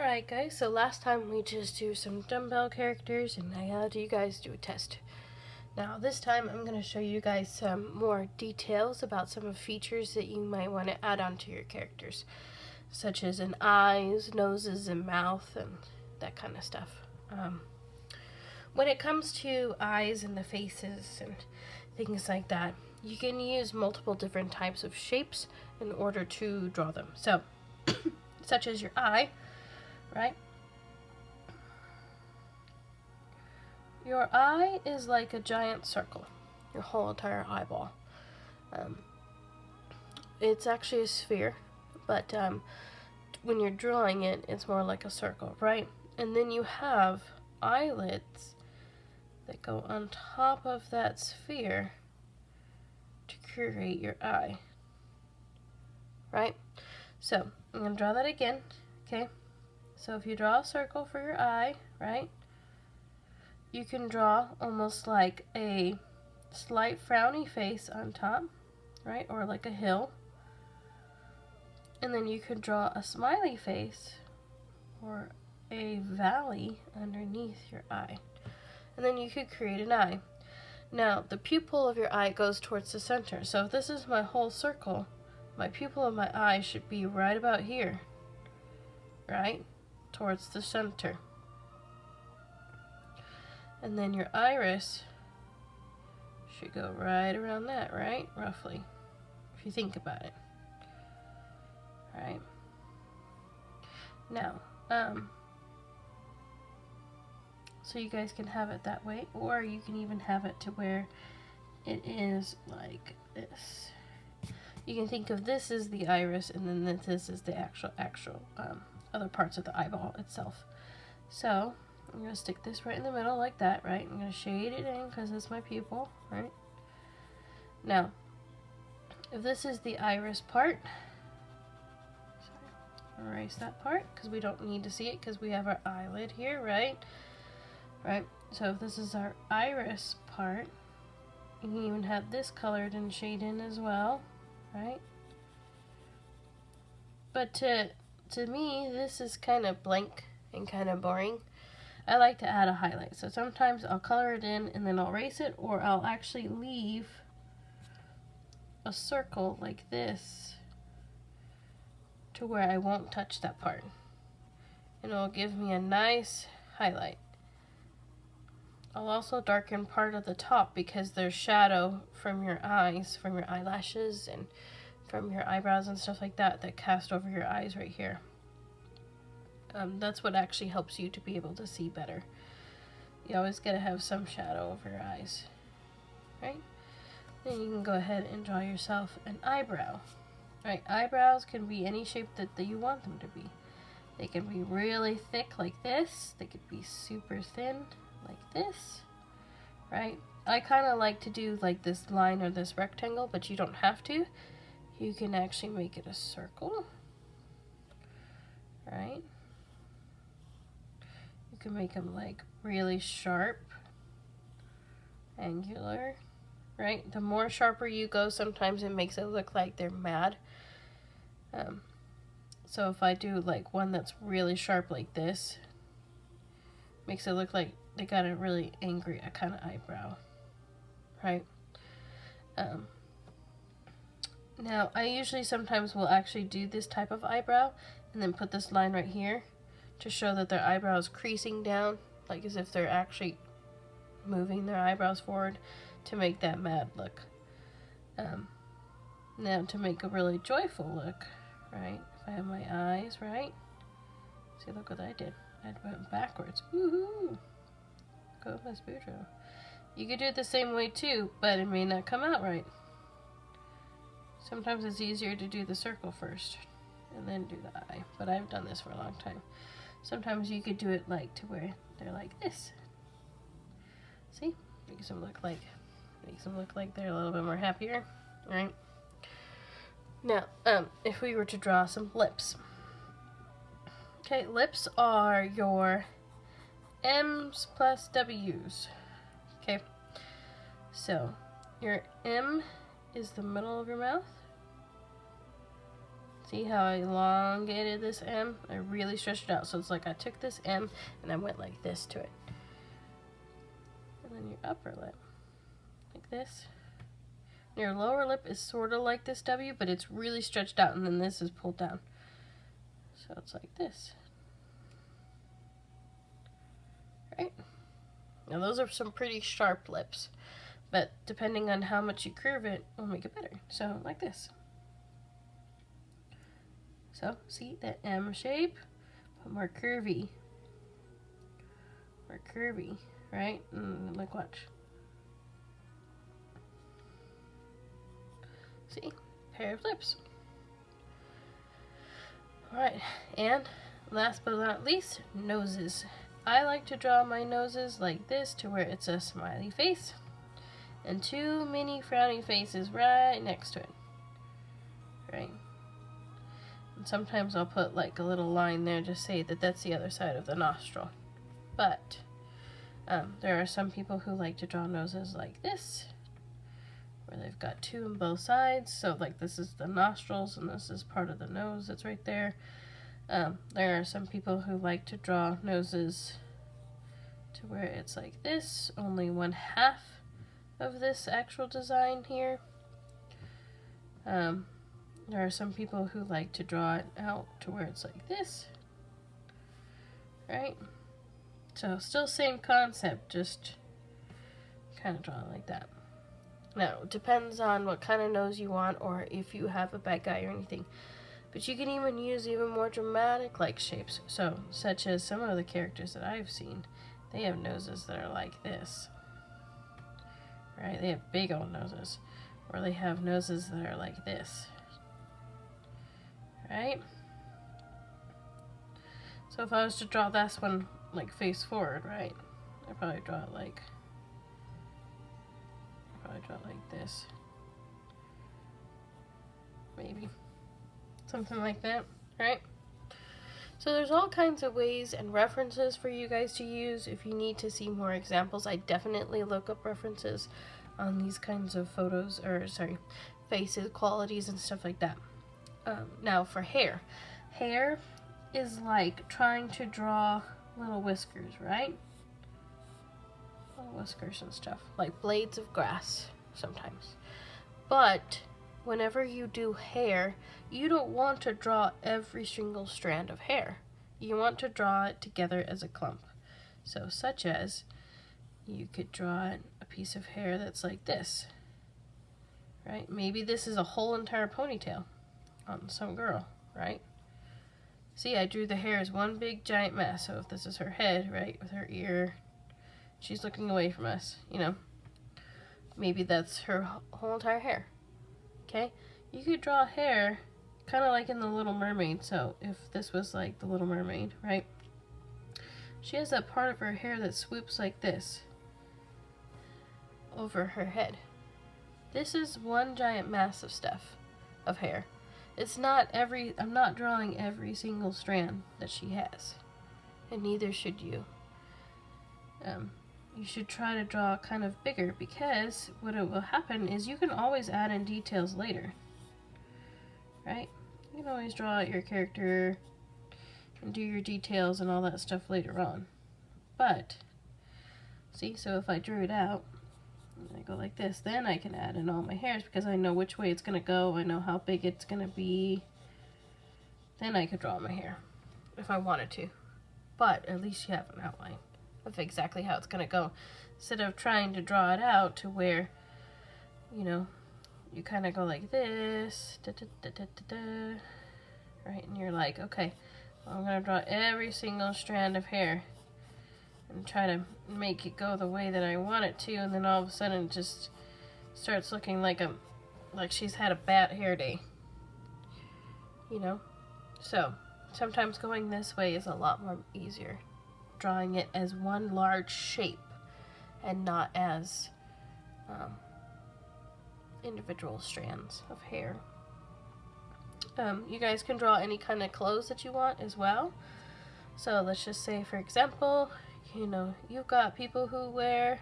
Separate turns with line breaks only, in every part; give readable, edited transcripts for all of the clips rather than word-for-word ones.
Alright guys, so last time we just do some dumbbell characters and I had you guys do a test. Now this time I'm going to show you guys some more details about some of the features that you might want to add onto your characters. Such as in eyes, noses, and mouth, and that kind of stuff. When it comes to eyes and the faces and things like that, you can use multiple different types of shapes in order to draw them. So, such as your eye, right? Your eye is like a giant circle, your whole entire eyeball. It's actually a sphere, but when you're drawing it, it's more like a circle, right? And then you have eyelids that go on top of that sphere to create your eye, right? So I'm going to draw that again, okay? So if you draw a circle for your eye, right, you can draw almost like a slight frowny face on top, right, or like a hill. And then you could draw a smiley face or a valley underneath your eye. And then you could create an eye. Now, the pupil of your eye goes towards the center. So if this is my whole circle, my pupil of my eye should be right about here, right, towards the center. And then your iris should go right around that, right, roughly, if you think about it. Right. Now, so you guys can have it that way, or you can even have it to where it is like this. You can think of this as the iris, and then this is the actual other parts of the eyeball itself. So I'm going to stick this right in the middle like that, right? I'm going to shade it in because it's my pupil, right? Now, if this is the iris part, erase that part because we don't need to see it because we have our eyelid here, right? Right. So if this is our iris part, you can even have this colored and shade in as well, right? But to me, this is kind of blank and kind of boring. I like to add a highlight. So sometimes I'll color it in and then I'll erase it, or I'll actually leave a circle like this to where I won't touch that part. And it'll give me a nice highlight. I'll also darken part of the top because there's shadow from your eyes, from your eyelashes, and from your eyebrows and stuff like that that cast over your eyes right here. That's what actually helps you to be able to see better. You always gotta have some shadow over your eyes, right? Then you can go ahead and draw yourself an eyebrow. Right, eyebrows can be any shape that you want them to be. They can be really thick like this. They could be super thin like this, right? I kind of like to do like this line or this rectangle, but you don't have to. You can actually make it a circle, right? You can make them like really sharp, angular, right? The more sharper you go, sometimes it makes it look like they're mad. So if I do like one that's really sharp like this, makes it look like they got a really angry kind of eyebrow, right? Now I usually sometimes will actually do this type of eyebrow and then put this line right here to show that their eyebrow is creasing down, like as if they're actually moving their eyebrows forward to make that mad look. Now to make a really joyful look, right? If I have my eyes, right? See, look what I did. I went backwards. Woohoo! Go Vespuccio. You could do it the same way too, but it may not come out right. Sometimes it's easier to do the circle first and then do the eye, but I've done this for a long time. Sometimes you could do it like to where they're like this. See? Makes them look like they're a little bit more happier, right? Now, if we were to draw some lips. Okay, lips are your M's plus W's. Okay, so your M is the middle of your mouth. See how I elongated this M? I really stretched it out. So it's like I took this M and I went like this to it. And then your upper lip, like this. Your lower lip is sort of like this W, but it's really stretched out, and then this is pulled down. So it's like this. Right? Now those are some pretty sharp lips, but depending on how much you curve it, will make it better. So like this. So see that M shape, but more curvy. More curvy, right? And like watch. See? Pair of lips. Alright, and last but not least, noses. I like to draw my noses like this to where it's a smiley face and two mini frowny faces right next to it. Right? And sometimes I'll put like a little line there to say that that's the other side of the nostril. But there are some people who like to draw noses like this, where they've got two on both sides. So like this is the nostrils and this is part of the nose that's right there. There are some people who like to draw noses to where it's like this, only 1/2 of this actual design here. There are some people who like to draw it out to where it's like this, right? So still same concept, just kind of draw it like that. Now, it depends on what kind of nose you want or if you have a bad guy or anything. But you can even use even more dramatic like shapes. So, such as some of the characters that I've seen, they have noses that are like this. Right? They have big old noses. Or they have noses that are like this. Right? So if I was to draw this one like face forward, right? I'd probably draw it like this. Maybe. Something like that, right? So there's all kinds of ways and references for you guys to use. If you need to see more examples, I definitely look up references on these kinds of photos, or sorry, faces, qualities, and stuff like that. Now for hair. Hair is like trying to draw little whiskers, right? Little whiskers and stuff, like blades of grass sometimes. But whenever you do hair, you don't want to draw every single strand of hair. You want to draw it together as a clump. So such as, you could draw a piece of hair that's like this, right? Maybe this is a whole entire ponytail on some girl, right? See, I drew the hair as one big giant mess. So if this is her head, right, with her ear, she's looking away from us, you know. Maybe that's her whole entire hair. Okay? You could draw hair kind of like in The Little Mermaid. So if this was like The Little Mermaid, right? She has that part of her hair that swoops like this over her head. This is one giant mass of stuff, of hair. It's not I'm not drawing every single strand that she has. And neither should you. You should try to draw kind of bigger, because what it will happen is you can always add in details later. Right? You can always draw out your character and do your details and all that stuff later on. But, see, so if I drew it out, and I go like this, then I can add in all my hairs because I know which way it's going to go, I know how big it's going to be. Then I could draw my hair if I wanted to. But at least you have an outline of exactly how it's going to go, instead of trying to draw it out to where, you know, you kind of go like this, right, and you're like, okay, well, I'm going to draw every single strand of hair and try to make it go the way that I want it to, and then all of a sudden it just starts looking like she's had a bad hair day, you know. So sometimes going this way is a lot more easier, drawing it as one large shape and not as individual strands of hair. You guys can draw any kind of clothes that you want as well. So let's just say, for example, you know, you've got people who wear,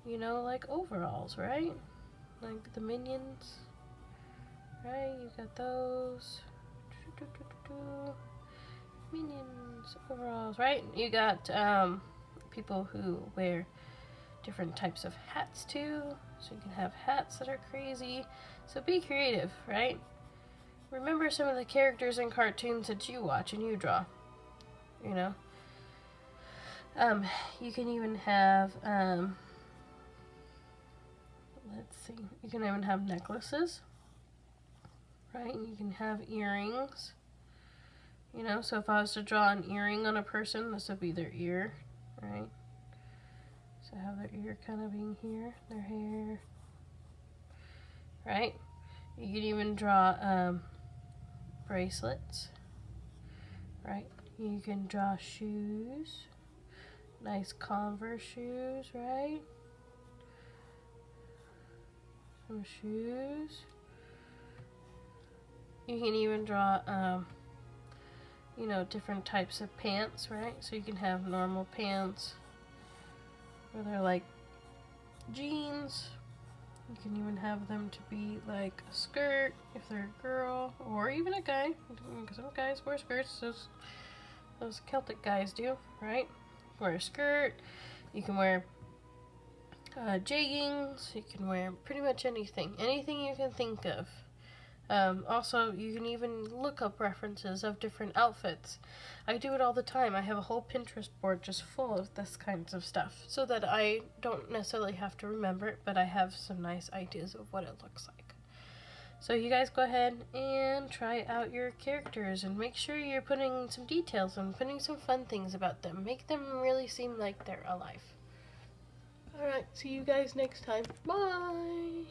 you know, like overalls, right? Like the Minions, right? You got those. Minions, overalls, right? You got people who wear different types of hats too. So you can have hats that are crazy. So be creative, right? Remember some of the characters in cartoons that you watch and you draw. You know? You can even have, let's see, you can even have necklaces, right? You can have earrings, you know, so if I was to draw an earring on a person, this would be their ear, right? So have their ear kind of being here, their hair, right? You can even draw bracelets, right? You can draw shoes, nice Converse shoes, right? Some shoes. You can even draw, you know, different types of pants, right? So you can have normal pants, or they're like jeans. You can even have them to be like a skirt if they're a girl, or even a guy. Some guys wear skirts. Those Celtic guys do, right? Wear a skirt. You can wear jeggings. You can wear pretty much anything you can think of. Also, you can even look up references of different outfits. I do it all the time. I have a whole Pinterest board just full of this kinds of stuff, so that I don't necessarily have to remember it, but I have some nice ideas of what it looks like. So you guys go ahead and try out your characters, and make sure you're putting some details and putting some fun things about them. Make them really seem like they're alive. Alright, see you guys next time. Bye!